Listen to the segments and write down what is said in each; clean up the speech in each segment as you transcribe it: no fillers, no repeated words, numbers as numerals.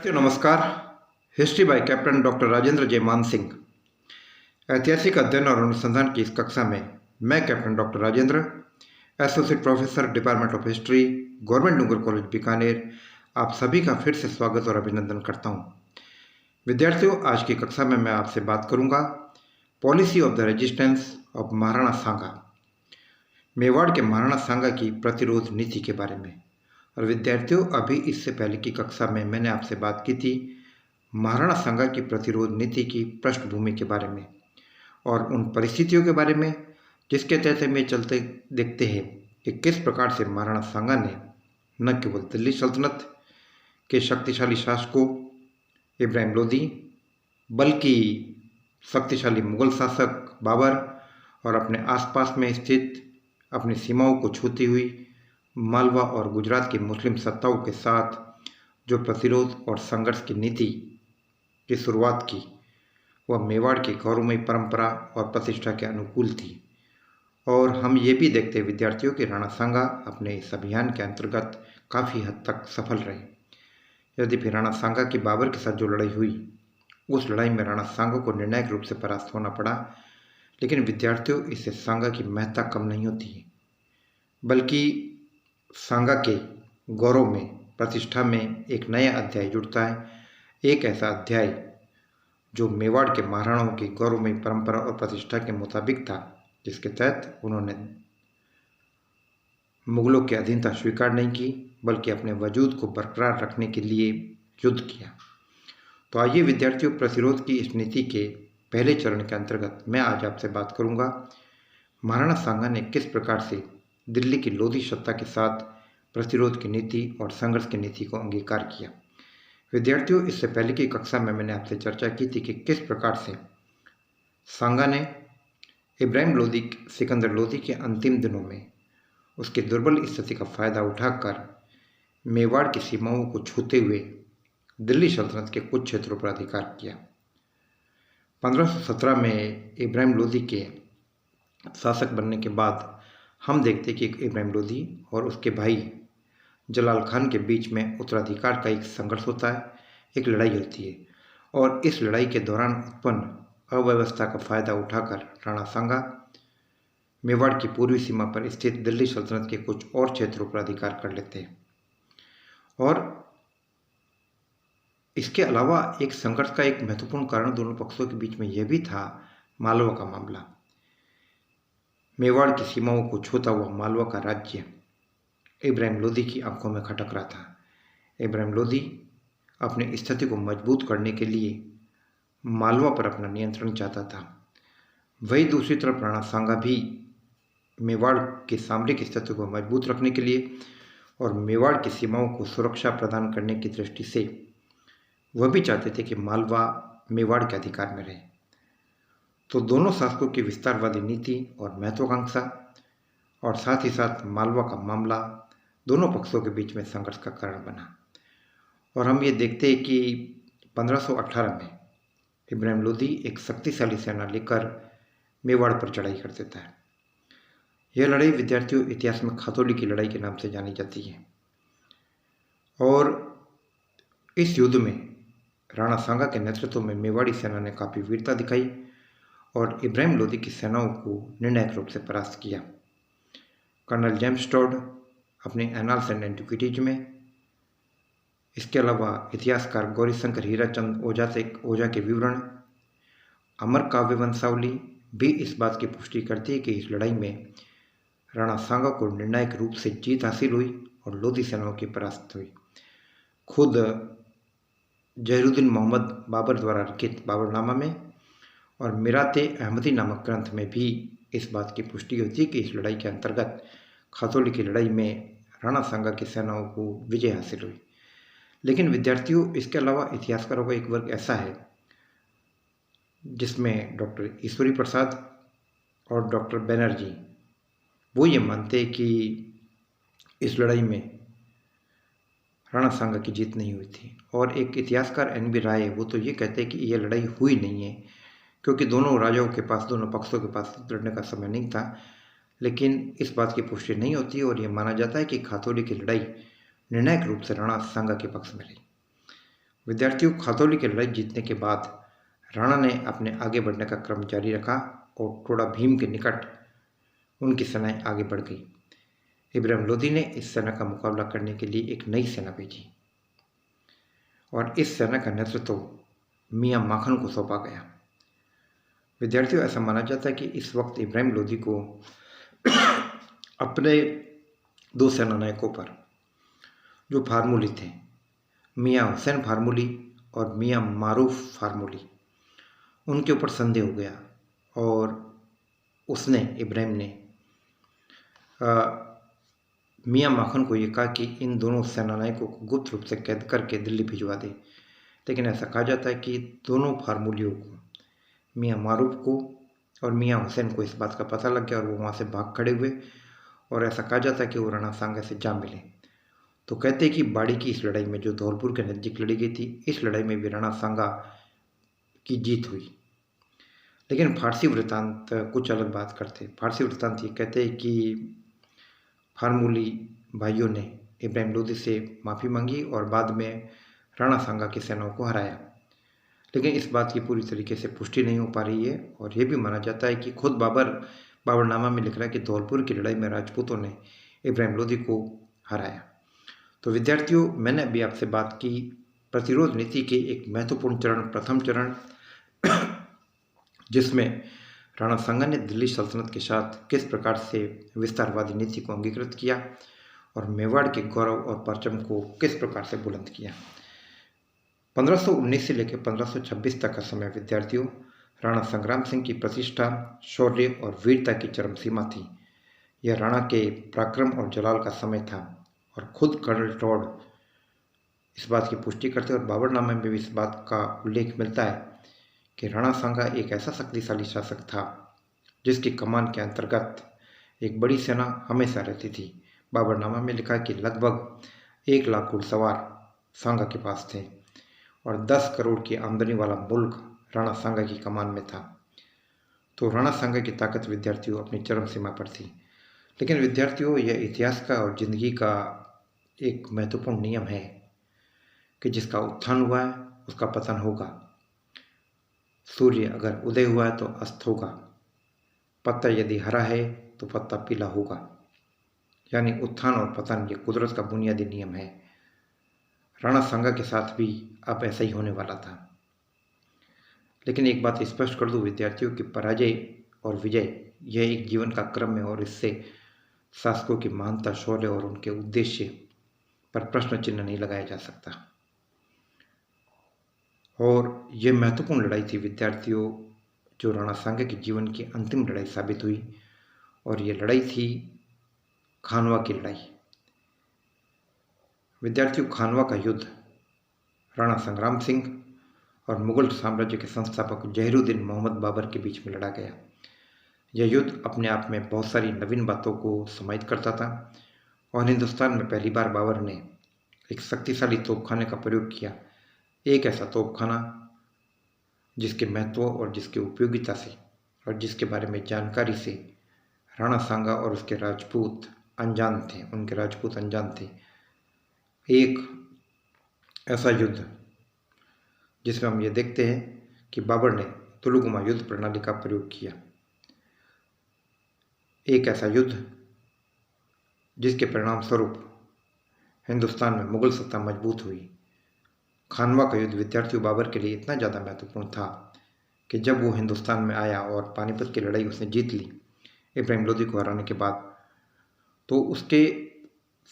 नमस्कार। History by captain doctor Rajendra J Man Singh. ऐतिहासिक अध्ययन और अनुसंधान की इस कक्षा में मैं captain doctor Rajendra, associate professor department of history, government Dungar college Bikaner, आप सभी का फिर से स्वागत और अभिनंदन करता हूं। विद्यार्थियों, आज की कक्षा में मैं आपसे बात करूंगा policy of the resistance of Maharana Sanga, Mewar के महाराणा सांगा की प्रतिरोध नीति के बारे में। और विद्यार्थियों, अभी इससे पहले की कक्षा में मैंने आपसे बात की थी महाराणा सांगा की प्रतिरोध नीति की पृष्ठभूमि के बारे में और उन परिस्थितियों के बारे में जिसके तहत हम ये चलते देखते हैं कि किस प्रकार से महाराणा सांगा ने न केवल दिल्ली सल्तनत के शक्तिशाली शासकों इब्राहिम लोदी, बल्कि शक्तिशाली मुगल शासक बाबर और अपने आसपास में स्थित अपनी सीमाओं को छूती हुई मालवा और गुजरात की मुस्लिम सत्ताओं के साथ जो प्रतिरोध और संघर्ष की नीति की शुरुआत की, वह मेवाड़ की गौरवमयी परंपरा और प्रतिष्ठा के अनुकूल थी। और हम ये भी देखते हैं विद्यार्थियों कि राणा सांगा अपने इस अभियान के अंतर्गत काफ़ी हद तक सफल रहे। यद्यपि राणा सांगा की बाबर के साथ जो लड़ाई हुई, उस लड़ाई में राणा सांगा को निर्णायक रूप से परास्त होना पड़ा, लेकिन विद्यार्थियों, इससे सांगा की महत्ता कम नहीं होती, बल्कि सांगा के गौरव में, प्रतिष्ठा में एक नया अध्याय जुड़ता है। एक ऐसा अध्याय जो मेवाड़ के महाराणाओं की गौरवमयी परंपरा और प्रतिष्ठा के मुताबिक था, जिसके तहत उन्होंने मुगलों की अधीनता स्वीकार नहीं की, बल्कि अपने वजूद को बरकरार रखने के लिए युद्ध किया। तो आइए विद्यार्थियों, प्रतिरोध की इस नीति के पहले चरण के अंतर्गत मैं आज आपसे बात करूंगा महाराणा सांगा ने किस प्रकार से दिल्ली की लोधी सत्ता के साथ प्रतिरोध की नीति और संघर्ष की नीति को अंगीकार किया। विद्यार्थियों, इससे पहले की कक्षा में मैंने आपसे चर्चा की थी कि किस प्रकार से सांगा ने इब्राहिम लोदी, सिकंदर लोदी के अंतिम दिनों में उसके दुर्बल स्थिति का फायदा उठाकर मेवाड़ की सीमाओं को छूते हुए दिल्ली सल्तनत के कुछ क्षेत्रों पर अधिकार किया। 1517 में इब्राहिम लोदी के शासक बनने के बाद हम देखते कि इब्राहिम लोदी और उसके भाई जलाल खान के बीच में उत्तराधिकार का एक संघर्ष होता है, एक लड़ाई होती है। और इस लड़ाई के दौरान उत्पन्न अव्यवस्था का फायदा उठाकर राणा सांगा मेवाड़ की पूर्वी सीमा पर स्थित दिल्ली सल्तनत के कुछ और क्षेत्रों पर अधिकार कर लेते हैं। और इसके अलावा एक संघर्ष का एक महत्वपूर्ण कारण दोनों पक्षों के बीच में यह भी था मालवा का मामला। मेवाड़ की सीमाओं को छूता हुआ मालवा का राज्य इब्राहिम लोदी की आंखों में खटक रहा था। इब्राहिम लोदी अपनी स्थिति को मजबूत करने के लिए मालवा पर अपना नियंत्रण चाहता था। वही दूसरी तरफ राणा सांगा भी मेवाड़ की सामरिक स्थिति को मजबूत रखने के लिए और मेवाड़ की सीमाओं को सुरक्षा प्रदान करने की दृष्टि से वह भी चाहते थे कि मालवा मेवाड़ के अधिकार में रहे। तो दोनों शासकों की विस्तारवादी नीति और महत्वाकांक्षा और साथ ही साथ मालवा का मामला दोनों पक्षों के बीच में संघर्ष का कारण बना। और हम ये देखते हैं कि 1518 में इब्राहिम लोदी एक शक्तिशाली सेना लेकर मेवाड़ पर चढ़ाई कर देता है। यह लड़ाई विद्यार्थियों इतिहास में खातौली की लड़ाई के नाम से जानी जाती है। और इस युद्ध में राणा सांगा के नेतृत्व में मेवाड़ी सेना ने काफ़ी वीरता दिखाई और इब्राहिम लोदी की सेनाओं को निर्णायक रूप से परास्त किया। कर्नल जेम्स टॉड अपने एनाल्स एंड एंटिक्विटीज में, इसके अलावा इतिहासकार गौरीशंकर हीराचंद ओझा के विवरण, अमर काव्य वंशावली भी इस बात की पुष्टि करती है कि इस लड़ाई में राणा सांगा को निर्णायक रूप से जीत हासिल हुई और लोधी सेनाओं की परास्त हुई। खुद जहीरुद्दीन मोहम्मद बाबर द्वारा लिखित बाबरनामा में और मिराते अहमदी नामक ग्रंथ में भी इस बात की पुष्टि होती है कि इस लड़ाई के अंतर्गत खातौली की लड़ाई में राणा सांगा की सेनाओं को विजय हासिल हुई। लेकिन विद्यार्थियों, इसके अलावा इतिहासकारों का एक वर्ग ऐसा है जिसमें डॉक्टर ईश्वरी प्रसाद और डॉक्टर बनर्जी, वो ये मानते हैं कि इस लड़ाई में राणा सांगा की जीत नहीं हुई थी। और एक इतिहासकार एन.बी. राय है, वो तो ये कहते हैं कि यह लड़ाई हुई नहीं है क्योंकि दोनों राजाओं के पास, दोनों पक्षों के पास लड़ने का समय नहीं था। लेकिन इस बात की पुष्टि नहीं होती और यह माना जाता है कि खातौली की लड़ाई निर्णायक रूप से राणा सांगा के पक्ष में रही। विद्यार्थियों, खातौली की लड़ाई जीतने के बाद राणा ने अपने आगे बढ़ने का क्रम जारी रखा और टोडा भीम के निकट उनकी सेनाएं आगे बढ़ गई। इब्राहिम लोदी ने इस सेना का मुकाबला करने के लिए एक नई सेना भेजी और इस सेना का नेतृत्व मियाँ माखन को सौंपा गया। विद्यार्थियों, ऐसा माना जाता है कि इस वक्त इब्राहिम लोदी को अपने दो सेनानायकों पर, जो फार्मूली थे, मियाँ हुसैन फार्मूली और मियाँ मारूफ फार्मूली, उनके ऊपर संदेह हो गया और उसने, इब्राहिम ने मियाँ माखन को ये कहा कि इन दोनों सेनानायकों को गुप्त रूप से कैद करके दिल्ली भिजवा दे। लेकिन ऐसा कहा जाता है कि दोनों फार्मूलियों को, मियाँ मारूफ को और मियाँ हुसैन को, इस बात का पता लग गया और वो वहाँ से भाग खड़े हुए और ऐसा कहा जाता है कि वो राणा सांगा से जा मिले। तो कहते हैं कि बाड़ी की इस लड़ाई में, जो धौलपुर के नज़दीक लड़ी गई थी, इस लड़ाई में भी राणा सांगा की जीत हुई। लेकिन फारसी वृत्तांत कुछ अलग बात करते। फारसी वृत्तांत ये कहते हैं कि फार्मूली भाइयों ने इब्राहिम लोदी से माफ़ी मांगी और बाद में राणा सांगा की सेनाओं को हराया। लेकिन इस बात की पूरी तरीके से पुष्टि नहीं हो पा रही है और ये भी माना जाता है कि खुद बाबरनामा में लिख रहा है कि धौलपुर की लड़ाई में राजपूतों ने इब्राहिम लोदी को हराया। तो विद्यार्थियों, मैंने अभी आपसे बात की प्रतिरोध नीति के एक महत्वपूर्ण चरण, प्रथम चरण, जिसमें राणा सांगा ने दिल्ली सल्तनत के साथ किस प्रकार से विस्तारवादी नीति को अंगीकृत किया और मेवाड़ के गौरव और परचम को किस प्रकार से बुलंद किया। 1519 से लेकर 1526 तक का समय विद्यार्थियों, राणा संग्राम सिंह की प्रतिष्ठा, शौर्य और वीरता की चरम सीमा थी। यह राणा के पराक्रम और जलाल का समय था और खुद कर्नल टॉड इस बात की पुष्टि करते हैं और बाबरनामे में भी इस बात का उल्लेख मिलता है कि राणा सांगा एक ऐसा शक्तिशाली शासक था जिसकी कमान के अंतर्गत एक बड़ी सेना हमेशा रहती थी। बाबरनामा में लिखा कि लगभग 1 लाख घुड़सवार सांगा के पास थे और 10 करोड़ की आमदनी वाला मुल्क राणा सांगा की कमान में था। तो राणा सांगा की ताकत विद्यार्थियों अपनी चरम सीमा पर थी। लेकिन विद्यार्थियों, यह इतिहास का और जिंदगी का एक महत्वपूर्ण नियम है कि जिसका उत्थान हुआ है उसका पतन होगा। सूर्य अगर उदय हुआ है तो अस्त होगा, पत्ता यदि हरा है तो पत्ता पीला होगा। यानी उत्थान और पतन ये कुदरत का बुनियादी नियम है। राणा सांगा के साथ भी अब ऐसा ही होने वाला था। लेकिन एक बात स्पष्ट कर दूं विद्यार्थियों कि पराजय और विजय यह एक जीवन का क्रम है और इससे शासकों की महानता, शौर्य और उनके उद्देश्य पर प्रश्न चिन्ह नहीं लगाया जा सकता। और यह महत्वपूर्ण लड़ाई थी विद्यार्थियों, जो राणा सांगा के जीवन की अंतिम लड़ाई साबित हुई और ये लड़ाई थी खानवा की लड़ाई। विद्यार्थियों, खानवा का युद्ध राणा संग्राम सिंह और मुगल साम्राज्य के संस्थापक जहीरुद्दीन मोहम्मद बाबर के बीच में लड़ा गया। यह युद्ध अपने आप में बहुत सारी नवीन बातों को समाहित करता था और हिंदुस्तान में पहली बार बाबर ने एक शक्तिशाली तोपखाने का प्रयोग किया। एक ऐसा तोपखाना जिसके महत्व और जिसकी उपयोगिता से और जिसके बारे में जानकारी से राणा सांगा और उसके राजपूत अनजान थे, उनके राजपूत अनजान थे। एक ऐसा युद्ध जिसमें हम ये देखते हैं कि बाबर ने तुलुगुमा युद्ध प्रणाली का प्रयोग किया। एक ऐसा युद्ध जिसके परिणाम स्वरूप हिंदुस्तान में मुगल सत्ता मजबूत हुई। खानवा का युद्ध विद्यार्थियों बाबर के लिए इतना ज़्यादा महत्वपूर्ण था कि जब वो हिंदुस्तान में आया और पानीपत की लड़ाई उसने जीत ली इब्राहिम लोदी को हराने के बाद, तो उसके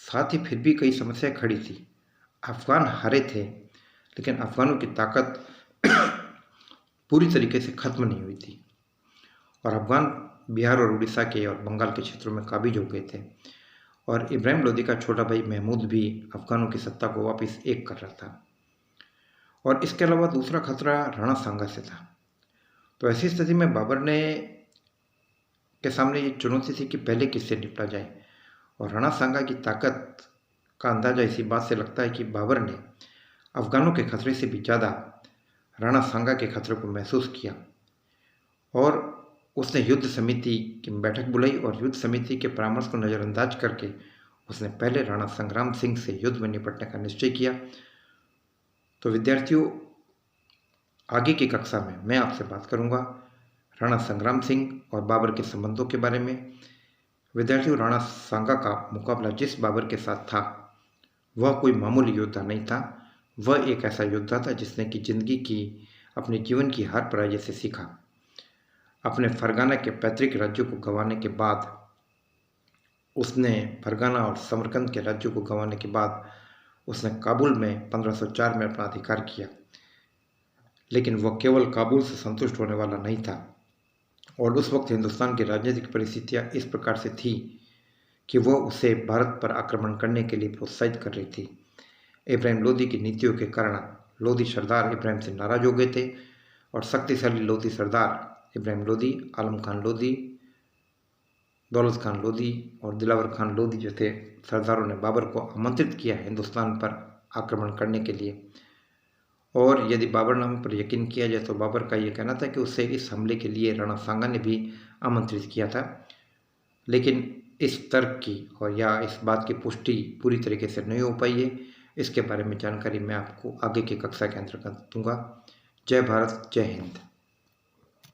साथ ही फिर भी कई समस्याएं खड़ी थी। अफगान हारे थे लेकिन अफगानों की ताकत पूरी तरीके से खत्म नहीं हुई थी और अफगान बिहार और उड़ीसा के और बंगाल के क्षेत्रों में काबिज हो गए थे और इब्राहिम लोदी का छोटा भाई महमूद भी अफगानों की सत्ता को वापस एक कर रहा था। और इसके अलावा दूसरा खतरा राणा सांगा से था। तो ऐसी स्थिति में बाबर ने के सामने ये चुनौती थी कि पहले किससे निपटा जाए। और राणा सांगा की ताकत का अंदाजा इसी बात से लगता है कि बाबर ने अफगानों के खतरे से भी ज़्यादा राणा सांगा के खतरे को महसूस किया और उसने युद्ध समिति की बैठक बुलाई और युद्ध समिति के परामर्श को नज़रअंदाज करके उसने पहले राणा संग्राम सिंह से युद्ध में निपटने का निश्चय किया। तो विद्यार्थियों, आगे की कक्षा में मैं आपसे बात करूंगा राणा संग्राम सिंह और बाबर के संबंधों के बारे में। विद्यार्थियों, राणा सांगा का मुकाबला जिस बाबर के साथ था वह कोई मामूली योद्धा नहीं था। वह एक ऐसा योद्धा था जिसने की जिंदगी की अपने जीवन की हर पराजय से सीखा। अपने फरगाना के पैतृक राज्यों को गंवाने के बाद उसने फरगाना और समरकंद के राज्यों को गंवाने के बाद उसने काबुल में 1504 में अपना अधिकार किया। लेकिन वह केवल काबुल से संतुष्ट होने वाला नहीं था और उस वक्त हिंदुस्तान की राजनीतिक परिस्थितियां इस प्रकार से थी कि वह उसे भारत पर आक्रमण करने के लिए प्रोत्साहित कर रही थी। इब्राहिम लोदी की नीतियों के कारण लोदी सरदार इब्राहिम से नाराज हो गए थे और शक्तिशाली लोदी सरदार इब्राहिम लोदी, आलम खान लोदी, दौलत खान लोदी और दिलावर खान लोदी जैसे सरदारों ने बाबर को आमंत्रित किया हिंदुस्तान पर आक्रमण करने के लिए। और यदि बाबर नाम पर यकीन किया जाए तो बाबर का यह कहना था कि उसे इस हमले के लिए राणा सांगा ने भी आमंत्रित किया था। लेकिन इस तर्क की और या इस बात की पुष्टि पूरी तरीके से नहीं हो पाई है। इसके बारे में जानकारी मैं आपको आगे की कक्षा के अंतर्गत दूंगा। जय भारत, जय हिंद।